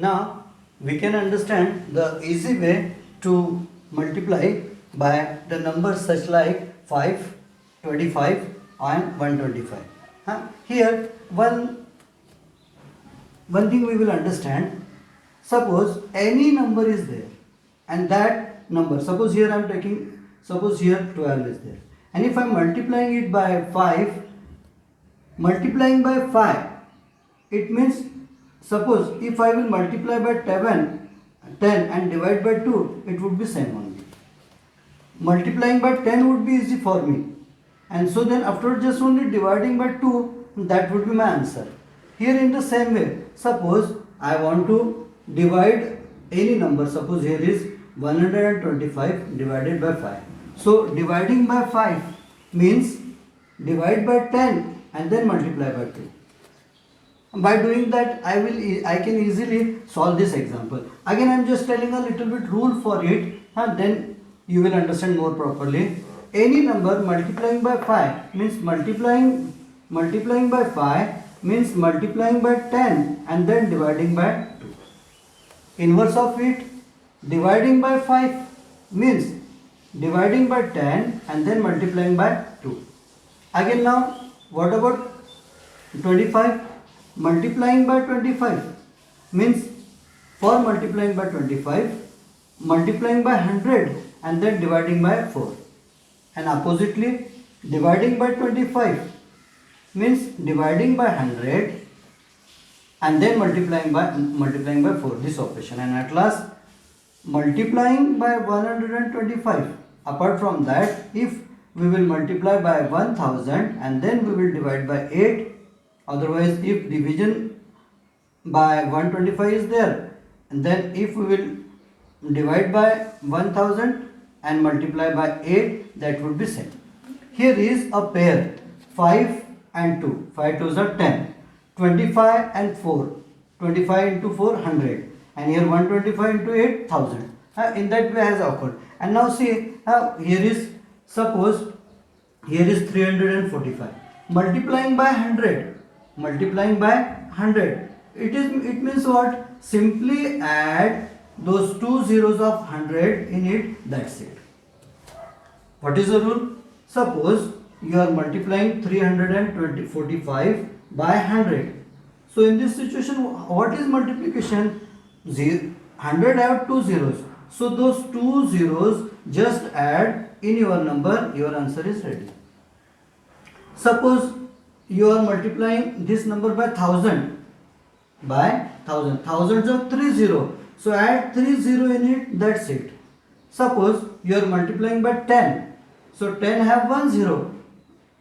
Now we can understand the easy way to multiply by the numbers such like 5, 25 and 125. Here one thing we will understand. Suppose any number is there and that number, suppose here I am taking, suppose here 12 is there, and if I am multiplying it by 5, multiplying by 5, it means, suppose if I will multiply by 10 and divide by 2, it would be same only. Multiplying by 10 would be easy for me, and so then after just only dividing by 2, that would be my answer. Here in the same way, suppose I want to divide any number, suppose here is 125 divided by 5. So dividing by 5 means divide by 10 and then multiply by 2. By doing that, I can easily solve this example. Again, I am just telling a little bit rule for it, and then you will understand more properly. Any number multiplying by 5 means multiplying by 5 means multiplying by 10 and then dividing by 2. Inverse of it, dividing by 5 means dividing by 10 and then multiplying by 2. Again, now what about 25? Multiplying by 25 means, for multiplying by 25, multiplying by 100 and then dividing by 4. And oppositely, dividing by 25 means dividing by 100 and then multiplying by 4, this operation. And at last, multiplying by 125. Apart from that, if we will multiply by 1000 and then we will divide by 8. Otherwise, if division by 125 is there, and then if we will divide by 1000 and multiply by 8, that would be same. Here is a pair, 5 and 2, 5 2s are 10, 25 and 4, 25 into 4, 100, and here 125 into 8, 1000. In that way has occurred. And now see, here is, suppose here is 345, multiplying by 100, it means what? Simply add those two zeros of 100 in it, that's it. What is the rule? Suppose you are multiplying 345 by 100. So in this situation, what is multiplication? 100 have two zeros. So those two zeros just add in your number, your answer is ready. Suppose you are multiplying this number by 1000. Thousands of 30. So add 30 in it, that's it. Suppose you are multiplying by 10. So 10 have 10.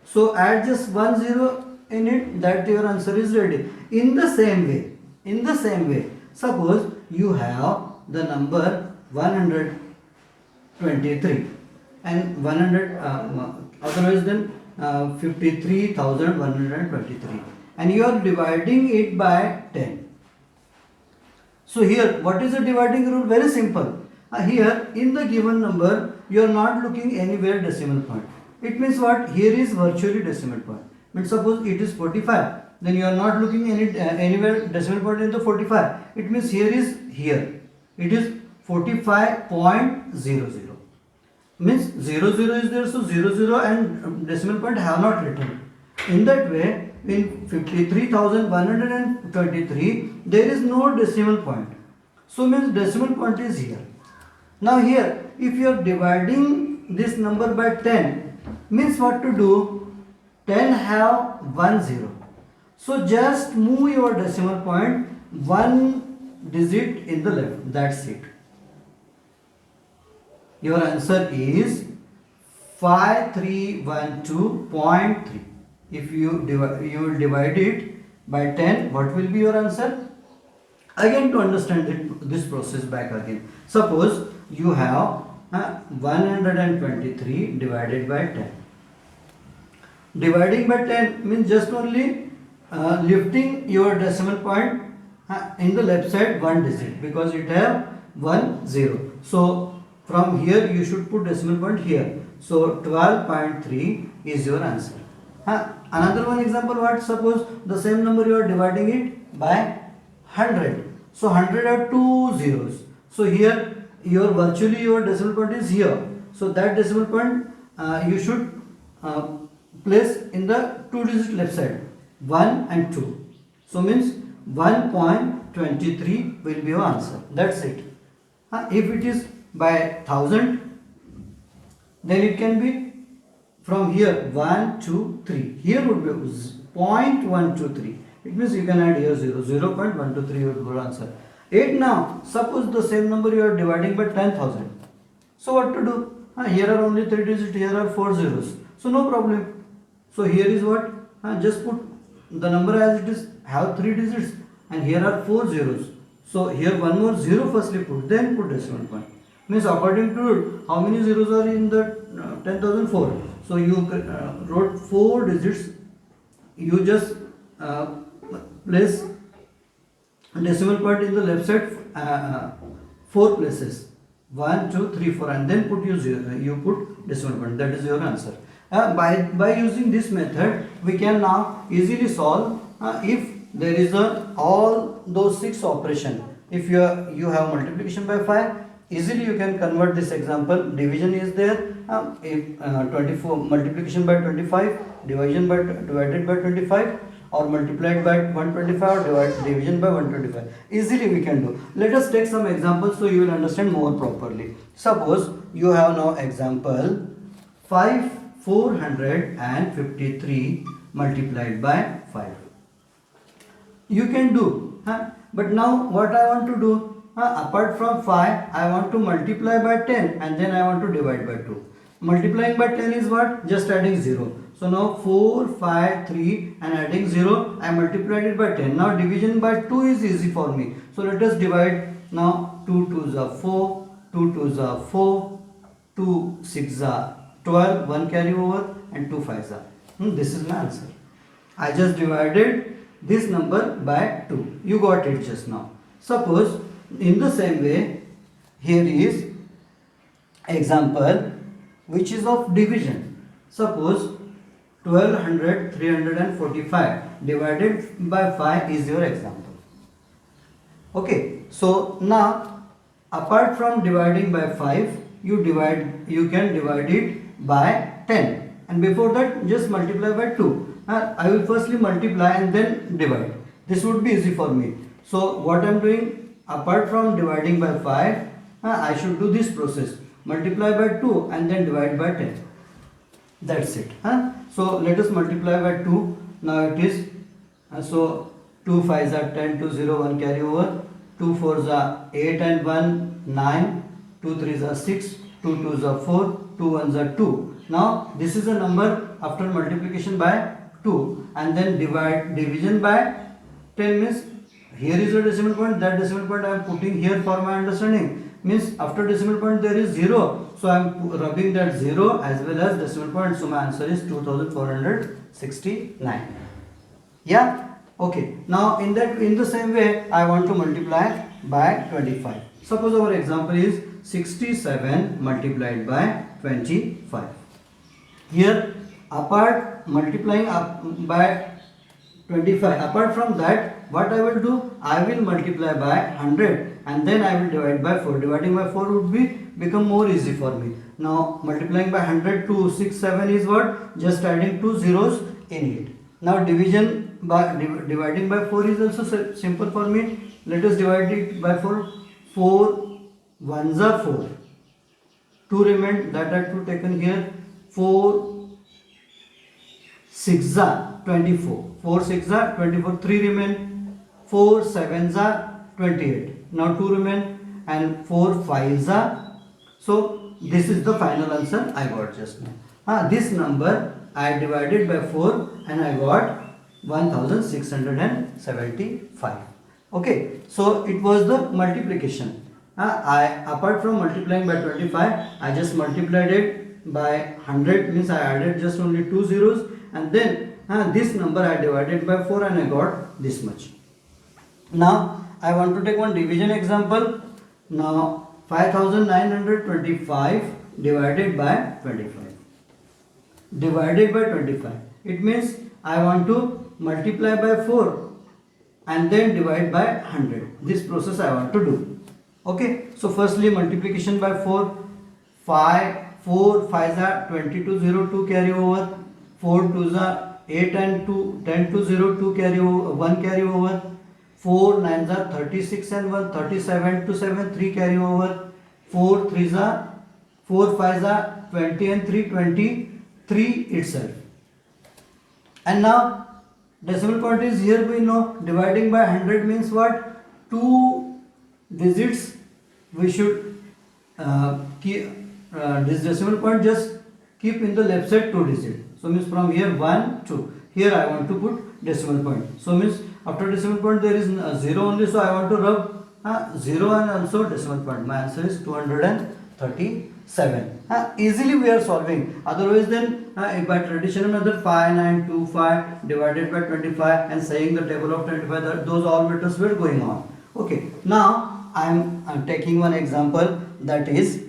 So add just 10 in it, that your answer is ready. In the same way, suppose you have the number 123 and 100, otherwise then 53,123, and you are dividing it by 10. So here, what is the dividing rule? Very simple. Here in the given number, you are not looking anywhere decimal point. It means what? Here is virtually decimal point. Means suppose it is 45, then you are not looking anywhere decimal point in the 45. It means here it is 45.00. Means 00 is there, so 00 and decimal point have not written. In that way, in 53,123, there is no decimal point. So means decimal point is here. Now here, if you are dividing this number by 10, means what to do? 10 have 10. So just move your decimal point one digit in the left. That's it. Your answer is 5312.3. If you will divide it by 10, what will be your answer? Again, to understand this process back again. Suppose you have 123 divided by 10. Dividing by 10 means just only lifting your decimal point in the left side one digit, because it have 10. So from here you should put decimal point here. So 12.3 is your answer. Another one example, what? Suppose the same number you are dividing it by 100. So 100 are two zeros. So here your virtually your decimal point is here. So that decimal point you should place in the two digit left side, 1 and 2. So means 1.23 will be your answer. That's it. If it is by 1000, then it can be from here 1, 2, 3. Here would be 0.123. It means you can add here 0, 0.123 would be your answer. 8 now, suppose the same number you are dividing by 10,000. So what to do? Here are only 3 digits, here are 4 zeros. So no problem. So here is what? Just put the number as it is, have 3 digits, and here are 4 zeros. So here one more zero firstly put, then put decimal point. Means according to it, how many zeros are in the 10,004? So you wrote 4 digits. You just place decimal point in the left side 4 places. 1, 2, 3, 4, and then put you put decimal point. That is your answer. By using this method, we can now easily solve if there is all those 6 operation. If you have multiplication by 5, easily you can convert this example. Division is there. If 24 multiplication by 25, divided by 25, or multiplied by 125, or division by 125. Easily we can do. Let us take some examples so you will understand more properly. Suppose you have now example 453 multiplied by 5. You can do, but now what I want to do, apart from 5, I want to multiply by 10 and then I want to divide by 2. Multiplying by 10 is what? Just adding 0. So now 4, 5, 3 and adding 0, I multiplied it by 10. Now division by 2 is easy for me. So let us divide. Now 2 2s are 4, 2 2s are 4, 2 6s are 12, 1 carry over, and 2 5s are. This is my answer. I just divided this number by 2. You got it just now. Suppose in the same way, here is example which is of division. Suppose 1200 345 divided by 5 is your example. Okay, so now apart from dividing by 5, you can divide it by 10, and before that just multiply by 2. I will firstly multiply and then divide. This would be easy for me. So what I am doing, apart from dividing by 5, I should do this process. Multiply by 2 and then divide by 10. That's it. So let us multiply by 2. Now it is, so 2 5s are 10, 2 0, 1 carry over, 2 4s are 8 and 1 9, 2 3s are 6, 2 2s are 4, 2 1s are 2. Now this is a number after multiplication by 2 and then division by 10 means here is a decimal point, that decimal point I am putting here for my understanding. Means after decimal point there is 0, so I am rubbing that 0 as well as decimal point. So my answer is 2469. Yeah, okay. Now in the same way I want to multiply by 25. Suppose our example is 67 multiplied by 25. Here apart multiplying by 25, apart from that, what I will do, I will multiply by 100 and then I will divide by 4. Dividing by 4 would become more easy for me. Now multiplying by 100 to 6 7 is what? Just adding 2 zeros in it. Now division by dividing by 4 is also simple for me. Let us divide it by 4. 4 1s are 4. 2 remain, that are 2 taken here. 4 6s are 24. 4 6s are 24. 3 remain. 4 7s are 28. Now 2 remain and 4 5s are. So this is the final answer I got just now. This number I divided by 4 and I got 1675. Okay, so it was the multiplication. Apart from multiplying by 25, I just multiplied it by 100, means I added just only 2 zeros, and then this number I divided by 4 and I got this much. Now I want to take one division example. Now 5925 divided by 25. Divided by 25. It means I want to multiply by 4 and then divide by 100. This process I want to do. Okay, so firstly multiplication by 4. 4 5s are 22, 0, 2 carry over. 4 2s are 8 and 2, 10 to 0, 2 carry over, 1 carry over. 4 9s are 36 and 1, 37 to 7, 3 carry over. 4 5s are 20 and 3, 23 itself. And now decimal point is here, we know dividing by 100 means what? 2 digits we should keep this decimal point, just keep in the left side 2 digits. So means from here 1 2, here I want to put decimal point. So means after decimal point there is 0 only, so I want to rub 0 and also decimal point. My answer is 237. Easily we are solving. Otherwise then by traditional method 5 9 2 5 divided by 25 and saying the table of 25, those all methods were going on. Okay, now I'm taking one example, that is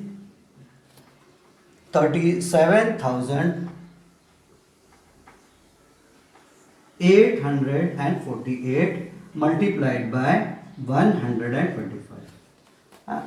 37,848 multiplied by 125.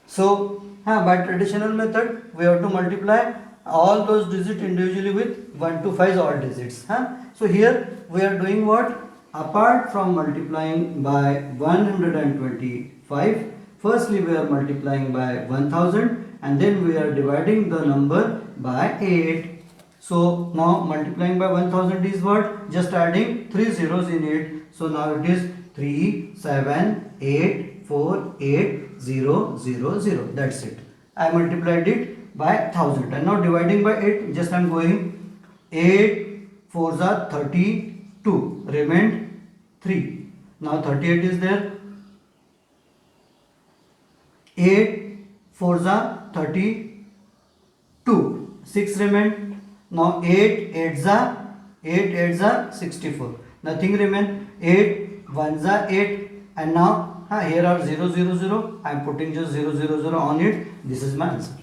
So by traditional method we have to multiply all those digits individually with 1 to 5 all digits. So here we are doing what? Apart from multiplying by 125, firstly we are multiplying by 1000 and then we are dividing the number by 8. So now multiplying by 1000 is what? Just adding 3 zeros in it. So now it is 378480000. That's it. I multiplied it by 1000 and now dividing by 8, just I am going 8 4s are 32, remained 3. Now 38 is there. 8 4s are 32, 6 remain. Now 8 8s are 64, nothing remain. 8 1s are 8 and now here are 0 0 0, I am putting just 0 0 0 on it. This is my answer.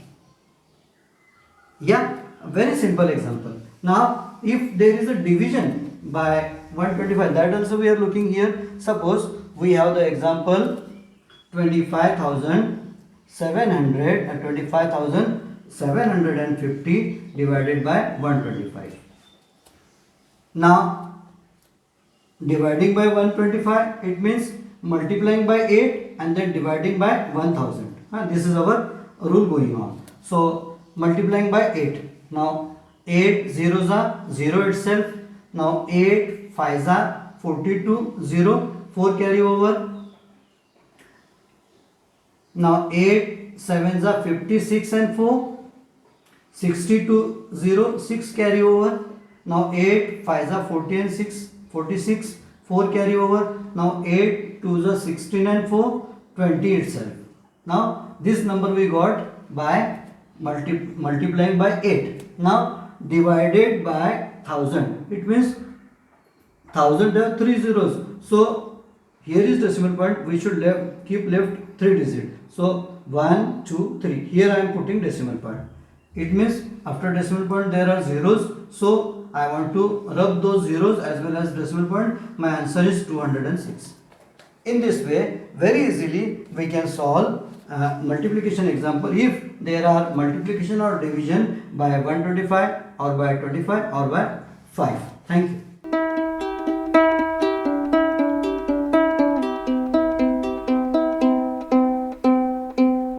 Yeah, very simple example. Now if there is a division by 125, that also we are looking here. Suppose we have the example 25,750 divided by 125. Now dividing by 125, it means multiplying by 8 and then dividing by 1000. This is our rule going on. So multiplying by 8. Now 8 zeros are 0 itself. Now 8 5s are 42, 0, 4 carry over. Now 8 7s are 56 and 4, 62, 0, 6 carry over. Now 8 5s are 40 and 6, 46, 4 carry over. Now 8 2s are 16 and 4, 20 itself. Now this number we got by multiplying by 8. Now divided by 1000, it means 1000 have 3 zeros. So here is decimal point, we should keep left 3 digits. So 1 2 3, here I am putting decimal point. It means after decimal point there are zeros, so I want to rub those zeros as well as decimal point. My answer is 206. In this way, very easily we can solve multiplication example if there are multiplication or division by 125 or by 25 or by 5. Thank you.